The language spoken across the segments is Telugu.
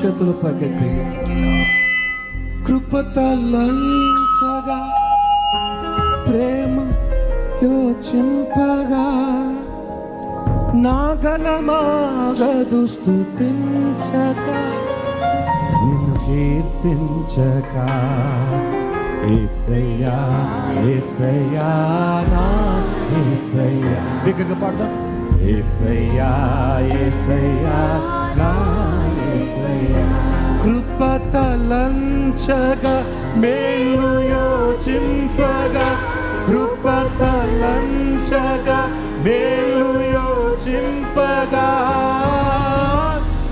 చేతులు పైకెత్తి కృపతలంచగా ప్రేమ యోచింపగా నాగలమాగదు స్తుతించగా నిన్ను కీర్తించగా యేసయ్యా యేసయ్యా నా యేసయ్యా దగ్గరగా పాడదాం యేసయ్యా యేసయ్యా నా యేసయ్యా కృపతలంచగా మేలు యోచించగా కృపతలంచగా మేలు యోచింపగా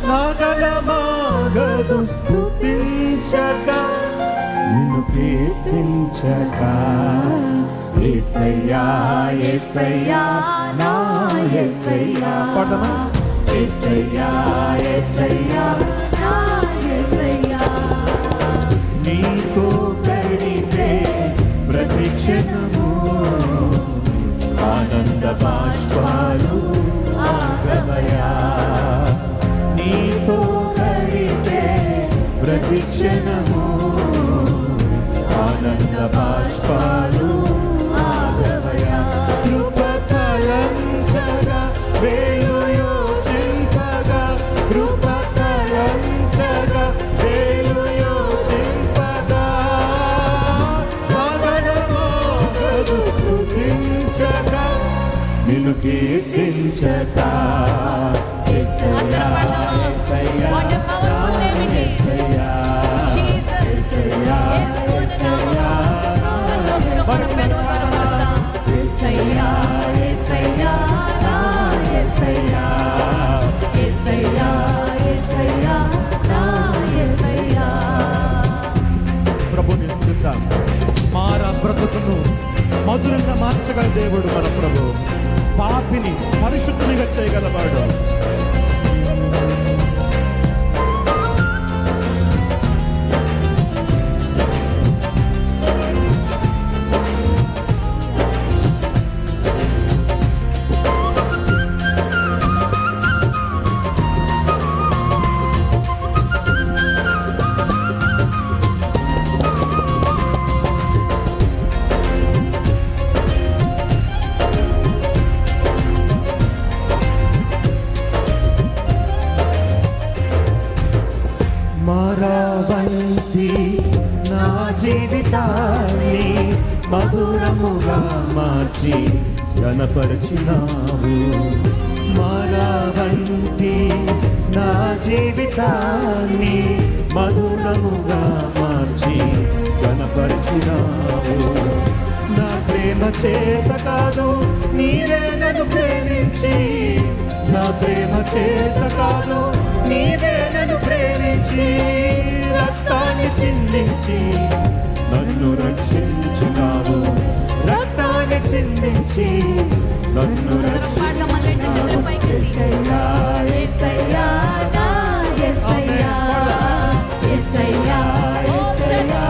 నాగలమాగదు స్తుతించగా నిన్ను కీర్తించగా యేసయ్యా యేసయ్యా నా యేసయ్యా పాడమా యేసయ్యా యేసయ్యా నా యేసయ్యా నీతో గడిపే ప్రతి క్షణము ఆనంద బాష్పాలు ఆగవయా నీతో గడిపే ప్రతి క్షణము ఆనంద బాష్పాలు ఆగవయా కృపతలంచగా వేలు యోచింపగా కృపతలంచగా వేలు యోచింపగా నాగలమాగదు స్తుతించగా నిన్ను కీర్తించగా యేసయ్యా యేసయ్యా నా యేసయ్యా యేసయ్యా యేసయ్యా యేసయ్యా యేసయ్యా నా యేసయ్యా యేసయ్యా యేసయ్యా నా యేసయ్యా ప్రభుని స్తుతిద్దాం మారా బ్రతుకును మధురంగా మార్చగల దేవుడు మన ప్రభు పాపిని పరిశుద్ధునిగా చేయగలవాడు మరవంతి నా జీవితాన్ని మధురముగా మార్చి గణపరిచినావు మరవంతి నా జీవితాన్ని మధురముగా మార్చి గణపరిచినావు నా ప్రేమ చేత కాదు నీవే నన్ను ప్రేమించి నా ప్రేమ చేత కాదు నీవే నన్ను ప్రేమించి రక్తాన్ని చిందించి నన్ను రక్షించినావు రక్తాన్ని చిందించి నన్ను రక్షించినావు యేసయ్యా యేసయ్యా నా యేసయ్యా యేసయ్యా యేసయ్యా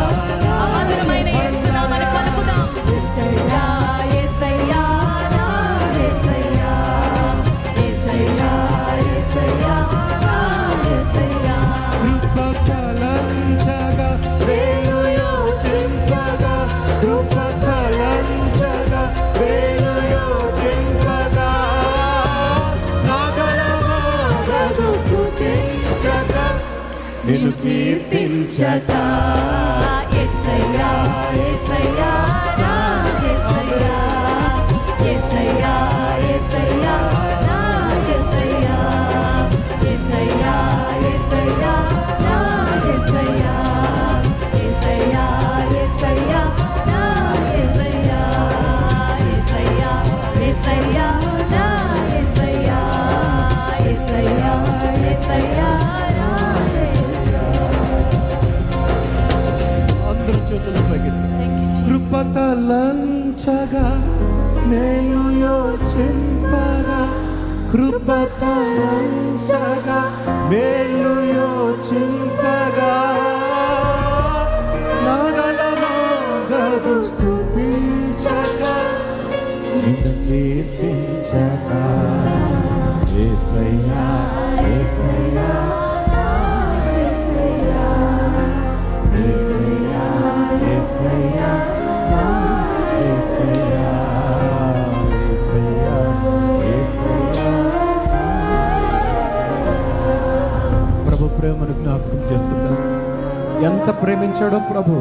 నా మధురమైన యేసు నామమున పలుకుదాం యేసయ్యా యేసయ్యా నా యేసయ్యా యేసయ్యా యేసయ్యా నా యేసయ్యా కృపతలంచగా వేలు యోచించగా కృపతలంచగా వేలు యోచించగా నాగలమాగదు స్తుతించగా నిన్ను కీర్తించగా యేసయ్యా యేసయ్యా నా యేసయ్యా యేసయ్యా యేసయ్యా నా యేసయ్యా యేసయ్యా యేసయ్యా నా యేసయ్యా యేసయ్యా యేసయ్యా నా యేసయ్యా యేసయ్యా యేసయ్యా నా యేసయ్యా యేసయ్యా యేసయ్యా నా యేసయ్యా అందరూ చేతులు పైకెత్తి కృపతలంచగా నేను యోచింపగా కృపతలంచగా మేలు యోచింపగా నాగలమాగదు స్తుతించగా నిన్ను కీర్తించగా యేసయ్యా యేసయ్యా యేసయ్యా నా యేసయ్యా యేసయ్యా యేసయ్యా ప్రభు ప్రేమను జ్ఞాపకం చేసుకుందాం. ఎంత ప్రేమించాడో ప్రభు.